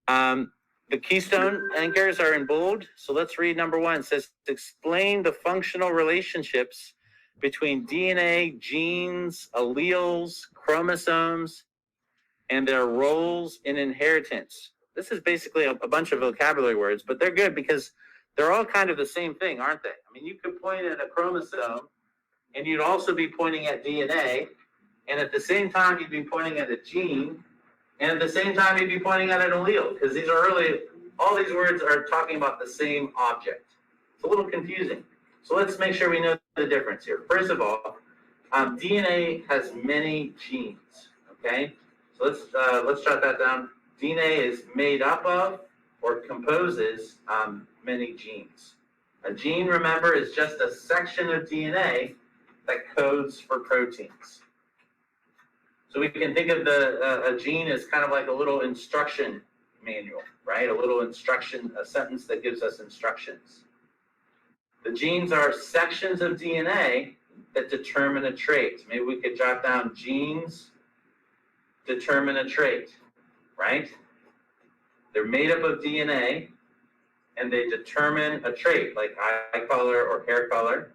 The keystone anchors are in bold. So let's read number one. It says, explain the functional relationships between DNA, genes, alleles, chromosomes, and their roles in inheritance. This is basically a bunch of vocabulary words, but they're good because they're all kind of the same thing, aren't they? I mean, you could point at a chromosome and you'd also be pointing at DNA, and at the same time you'd be pointing at a gene, and at the same time you'd be pointing at an allele, because all these words are talking about the same object. It's a little confusing. So let's make sure we know the difference here. First of all, DNA has many genes, okay? So let's jot that down. DNA is made up of or composes many genes. A gene, remember, is just a section of DNA that codes for proteins. So we can think of a gene as kind of like a little instruction manual, right? A little instruction, a sentence that gives us instructions. The genes are sections of DNA that determine a trait. Maybe we could jot down genes determine a trait, right? They're made up of DNA and they determine a trait like eye color or hair color.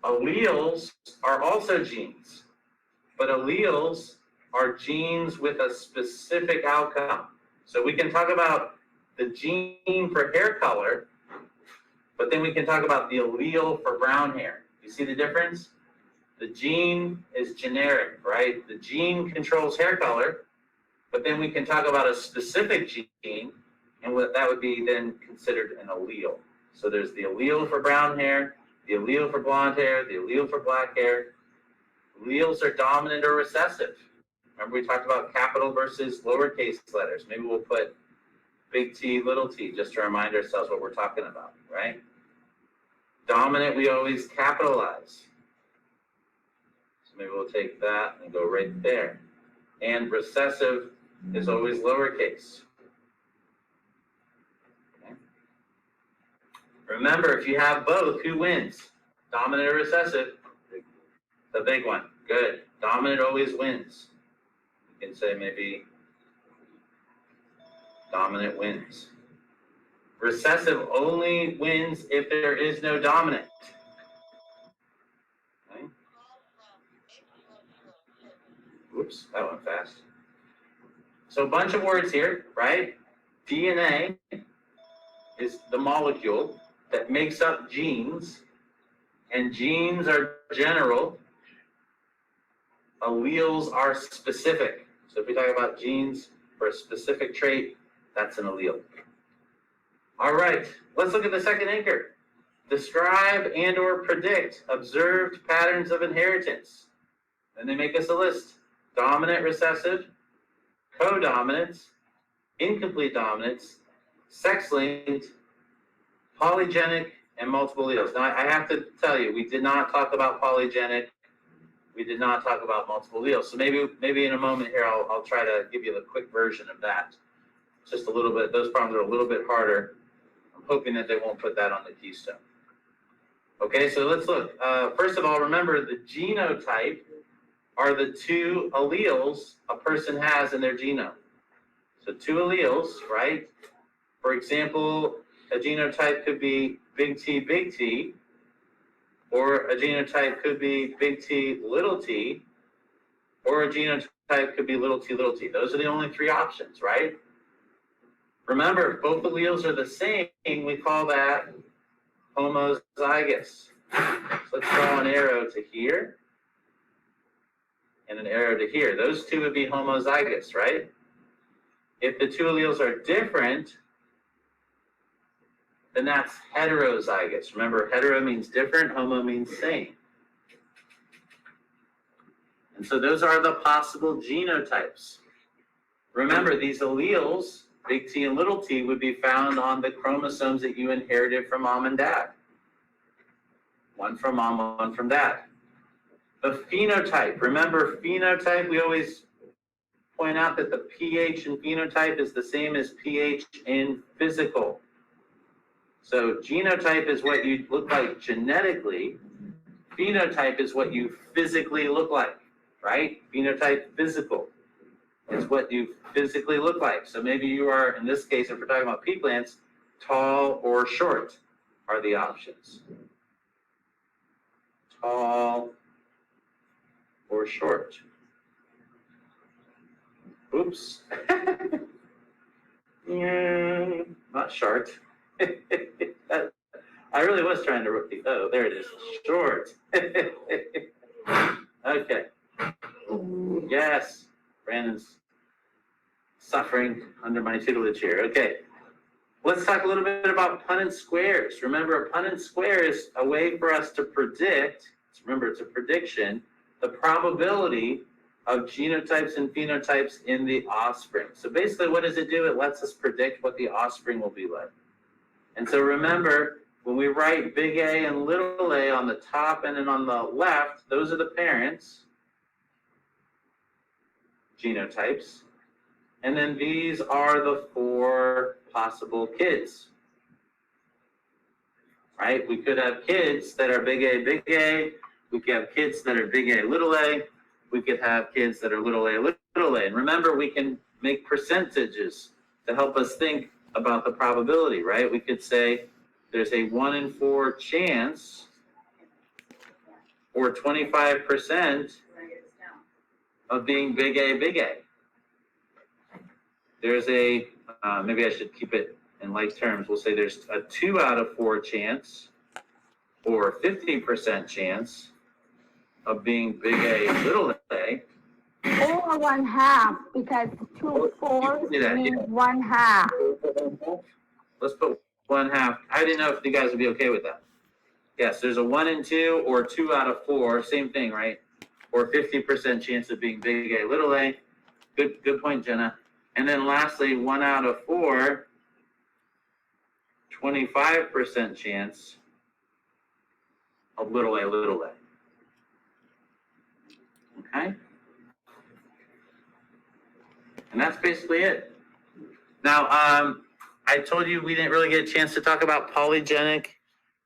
Alleles are also genes, but alleles are genes with a specific outcome. So we can talk about the gene for hair color, but then we can talk about the allele for brown hair. You see the difference? The gene is generic, right? The gene controls hair color, but then we can talk about a specific gene, and that would be then considered an allele. So there's the allele for brown hair, the allele for blonde hair, the allele for black hair. Alleles are dominant or recessive. Remember we talked about capital versus lowercase letters. Maybe we'll put big T, little t, just to remind ourselves what we're talking about, right? Dominant, we always capitalize. So maybe we'll take that and go right there. And recessive is always lowercase. Okay. Remember, if you have both, who wins? Dominant or recessive? The big one. Good. Dominant always wins. You can say maybe dominant wins. Recessive only wins if there is no dominant. Okay. Oops, that went fast. So a bunch of words here, right? DNA is the molecule that makes up genes, and genes are general. Alleles are specific. So if we talk about genes for a specific trait, that's an allele. All right, let's look at the second anchor. Describe and or predict observed patterns of inheritance. And they make us a list. Dominant, recessive, codominance, incomplete dominance, sex-linked, polygenic, and multiple alleles. Now, I have to tell you, we did not talk about polygenic. We did not talk about multiple alleles. So maybe in a moment here, I'll try to give you the quick version of that. Just a little bit. Those problems are a little bit harder. I'm hoping that they won't put that on the keystone. Okay, so let's look. First of all, remember the genotype are the two alleles a person has in their genome. So two alleles, right? For example, a genotype could be big T, or a genotype could be big T, little t, or a genotype could be little t. Those are the only three options, right? Remember, if both alleles are the same, we call that homozygous. So let's draw an arrow to here and an arrow to here. Those two would be homozygous, right? If the two alleles are different, then that's heterozygous. Remember, hetero means different, homo means same. And so those are the possible genotypes. Remember, these alleles, big T and little t, would be found on the chromosomes that you inherited from mom and dad. One from mom, one from dad. The phenotype, remember phenotype, we always point out that the pH in phenotype is the same as pH in physical. So genotype is what you look like genetically. Phenotype is what you physically look like, right? Phenotype, physical. It's what you physically look like. So maybe you are, in this case, if we're talking about pea plants, tall or short are the options. Tall or short. Oops. Yeah, not short. I really was trying to repeat. Oh, there it is. Short. Okay. Yes. Brandon's suffering under my tutelage here. Okay. Let's talk a little bit about Punnett squares. Remember, a Punnett square is a way for us to predict, remember, it's a prediction, the probability of genotypes and phenotypes in the offspring. So basically, what does it do? It lets us predict what the offspring will be like. And so remember, when we write big A and little a on the top and then on the left, those are the parents, genotypes. And then these are the 4 possible kids. Right? We could have kids that are big A, big A. We could have kids that are big A, little a. We could have kids that are little a, little a. And remember, we can make percentages to help us think about the probability, right? We could say there's a 1 in 4 chance or 25% of being big A, big A. There's a, maybe I should keep it in light terms. We'll say there's a 2 out of 4 chance or 50% chance of being big A, little a. Or 1/2, because 2/4 means 1/2. Let's put 1/2. I didn't know if you guys would be okay with that. Yes, there's a 1 in 2 or 2 out of 4, same thing, right? Or 50% chance of being big A, little a. Good point, Jenna. And then lastly, 1 out of 4, 25% chance of little a, little a. Okay? And that's basically it. Now, I told you we didn't really get a chance to talk about polygenic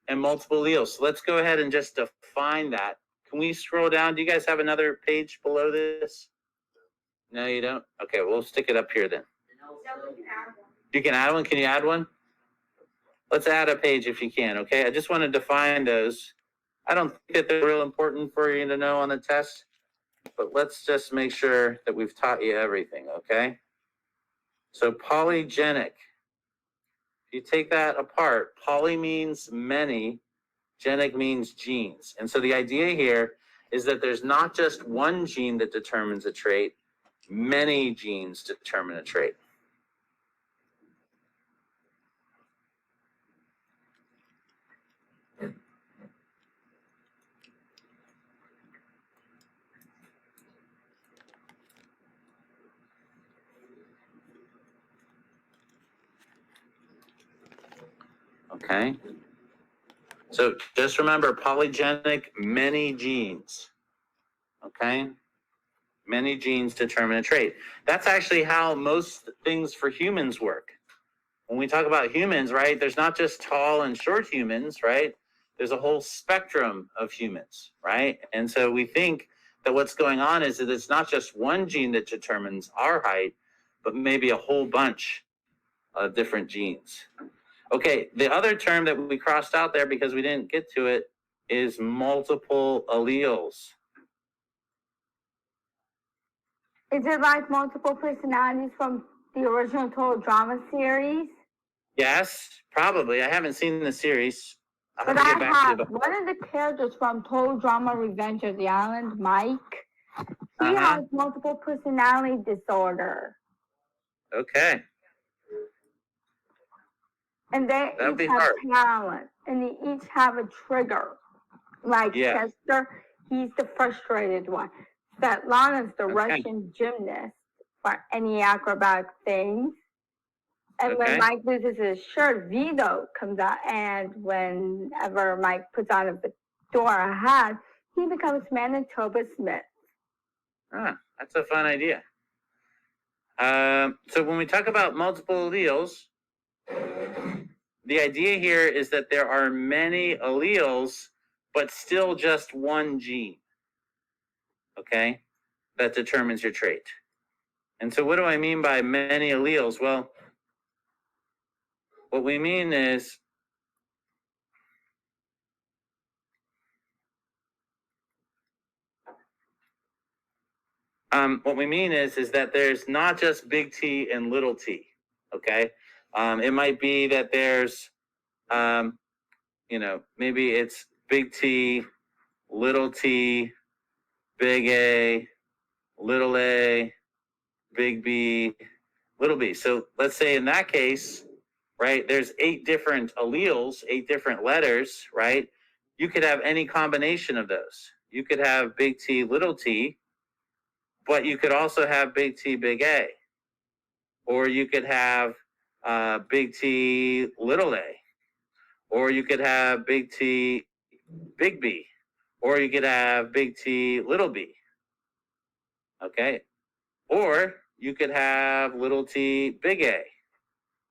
and multiple alleles. So let's go ahead and just define that. Can we scroll down? Do you guys have another page below this? No, you don't? Okay, we'll stick it up here then. You can add one? Can you add one? Let's add a page if you can, okay? I just want to define those. I don't think that they're real important for you to know on the test, but let's just make sure that we've taught you everything, okay? So polygenic. If you take that apart, poly means many, genic means genes. And so the idea here is that there's not just one gene that determines a trait, many genes determine a trait. Okay. So just remember, polygenic, many genes. Okay. Many genes determine a trait. That's actually how most things for humans work. When we talk about humans, right, there's not just tall and short humans, right? There's a whole spectrum of humans, right? And so we think that what's going on is that it's not just one gene that determines our height, but maybe a whole bunch of different genes. Okay, the other term that we crossed out there because we didn't get to it is multiple alleles. Is it like multiple personalities from the original Total Drama series? Yes, probably. I haven't seen the series. But I have one of the characters from Total Drama Revenge of the Island, Mike. He has multiple personality disorder. Okay. And they each have talent, and they each have a trigger. Like Chester, he's the frustrated one. Svetlana's the Russian gymnast for any acrobatic things. And when Mike loses his shirt, Vito comes out, and whenever Mike puts on a fedora hat, he becomes Manitoba Smith. Ah, that's a fun idea. So when we talk about multiple alleles, the idea here is that there are many alleles, but still just one gene, okay, that determines your trait. And so what do I mean by many alleles? Well, what we mean is that there's not just big T and little t, okay? It might be that there's, maybe it's big T, little t, big A, little a, big B, little b. So let's say in that case, right, there's 8 different alleles, 8 different letters, right? You could have any combination of those. You could have big T, little t, but you could also have big T, big A. Or you could have big T, little a. Or you could have big T, big B. Or you could have big T, little b. Okay? Or you could have little t, big A.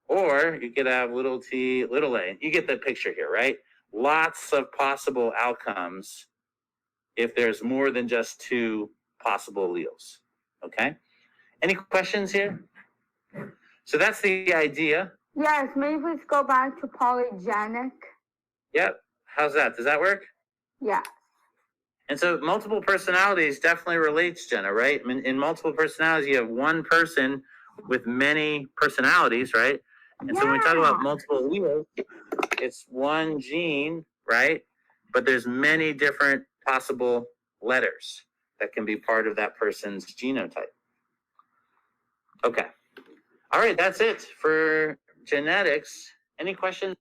Or you could have little t, little a. You get the picture here, right? Lots of possible outcomes if there's more than just 2 possible alleles. Okay? Any questions here? So that's the idea. Yes, maybe let's go back to polygenic. Yep. How's that? Does that work? Yeah. And so multiple personalities definitely relates, Jenna, right? I mean, in multiple personalities, you have one person with many personalities, right? And so when we talk about multiple alleles, it's one gene, right? But there's many different possible letters that can be part of that person's genotype. Okay. All right, that's it for genetics. Any questions?